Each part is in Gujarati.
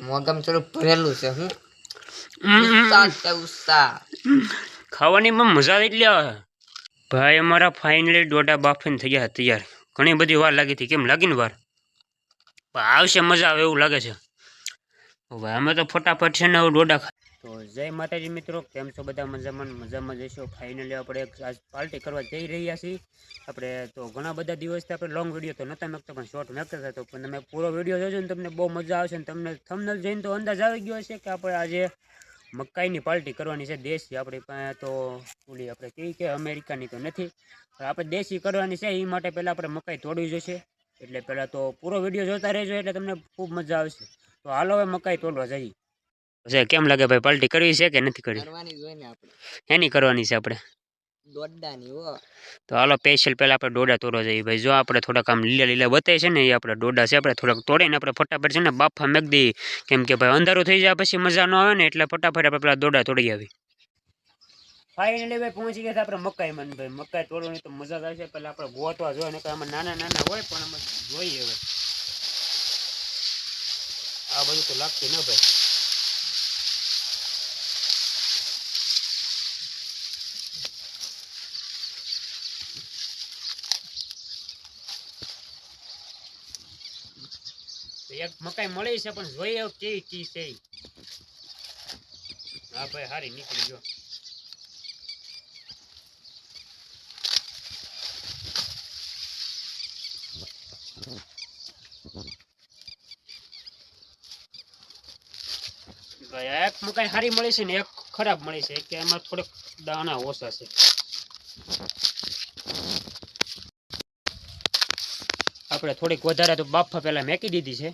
મોગમ થોડું ભરેલું છે હું ઉસ્તા ખાવાની માં મજા એટલી આવે ભાઈ અમારા ફાઇનલી ડોડા બાફીને થઈ ગયા તૈયાર ઘણી બધી વાર લાગી હતી કેમ લાગીને વાર આવશે મજા આવે એવું લાગે છે હવે અમે તો ફટાફટ છે ને ડોડા તો જય માતાજી મિત્રો કેમ છો બધા મજામાં જઈશો ફાઇનલી આપણે આજ પાર્ટી કરવા જઈ રહ્યા છીએ આપણે તો ઘણા બધા દિવસથી આપણે લોંગ વિડીયો તો નહોતા મેકતા પણ શોર્ટ મેકતા હતા તો પણ તમે પૂરો વિડીયો જોજો ને તમને બહુ મજા આવશે ને તમને થંબનેલ જોઈને તો અંદાજ આવી ગયો હશે કે આપણે આજે મકાઈની પાર્ટી કરવાની છે દેશી આપણી પાસે તો ઓલી આપણે કેવી કે અમેરિકાની તો નથી પણ આપણે દેશી કરવાની છે એ માટે પહેલાં આપણે મકાઈ તોડવી જોઈશે એટલે પહેલાં તો પૂરો વિડીયો જોતા રહેજો એટલે તમને ખૂબ મજા આવશે તો હાલો હવે મકાઈ તોડવા જઈએ કેમ લાગે ભાઈ પાર્ટી કરવી છે કે નથી કરવી કરવાની જોઈએ ને આપણે એની કરવાની છે આપણે દોડડાની હો તો હાલો સ્પેશિયલ પહેલાં આપણે ડોડા તોડવા જઈએ ભાઈ જો આપણે થોડાક આમ લીલા બતાવે છે ને એ આપણે ડોડા છે આપણે થોડાક તોડીને આપણે ફટાફટ છે ને બાફા મેક દઈએ કેમ કે ભાઈ અંધારું થઈ જાય પછી મજા ન આવે ને એટલે ફટાફટ આપણે પેલા દોડા તોડી આવી ફાઇનલી ભાઈ પહોંચી ગયા આપણે મકાઈમાં ભાઈ મકાઈ તોડવાની તો મજા આવે છે પહેલાં આપણે ગોતવા જોઈએ ને આમાં નાના હોય પણ અમે જોઈએ હવે આ બધું તો લાગતું ન ભાઈ એક મકાઈ મળી છે પણ જોઈએ કેવી ચીજ છે હા ભાઈ હારી નીકળી ગયો ભાઈ એક મકાઈ હારી મળી છે ને એક ખરાબ મળી છે કે એમાં થોડોક દાણા ઓછા છે આપણે થોડીક વધારે તો બાફા પહેલા મેકી દીધી છે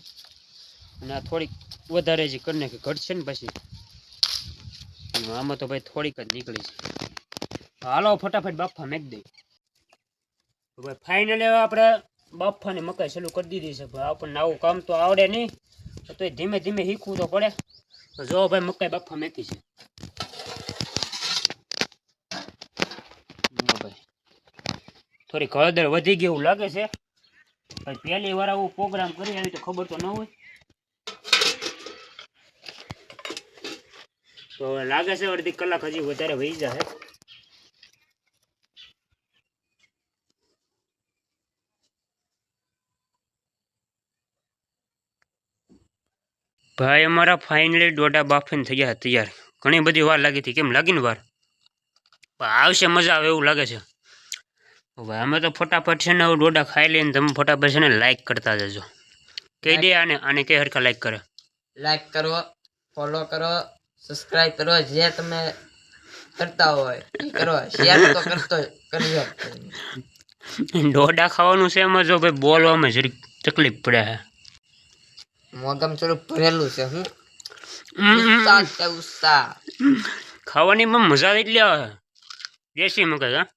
અને આ થોડીક વધારે જ કરી નાખી ઘટશે ને પછી આમાં તો ભાઈ થોડીક જ નીકળી છે હાલો ફટાફટ બાફા મેક દઈ ભાઈ ફાઇનલી હવે આપણે બાફાની મકાઈ ચાલુ કરી દીધી છે ભાઈ આપણને આવું કામ તો આવડે નહીં તો ધીમે ધીમે શીખવું તો પડે તો જો ભાઈ મકાઈ બાફા મેકી છે ભાઈ થોડીક હળદર વધી ગઈ એવું લાગે છે ભાઈ પહેલી વાર આવું પ્રોગ્રામ કરી આવી તો ખબર તો ન હોય તો લાગે છે અડધી કલાક હજી વધારે વહી જાય ભાઈ અમારા ફાઇનલી ડોડા બાફીને થઈ ગયા તૈયાર ઘણી બધી વાર લાગી હતી કેમ લાગીને વાર આવશે મજા આવે એવું લાગે છે હવે અમે તો ફટાફટ છે ને ડોડા ખાઈ લઈને તમે ફટાફટ છે ને લાઈક કરતા જજો કહી દે આને કઈ હરખા લાઈક કરે લાઈક કરો ફોલો કરો સબસ્ક્રાઇબ કરો જે તમે કરતા હોય એ કરો શેર તો કરજો ડોડા ખાવાનું છે એમાં જો ભાઈ બોલવામાં જરીક તકલીફ પડે છે મોગમ થોડું ભરેલું છે હું ઉસ્તા ખાવાની માં મજા એટલી આવે દેશી મકાઈ હા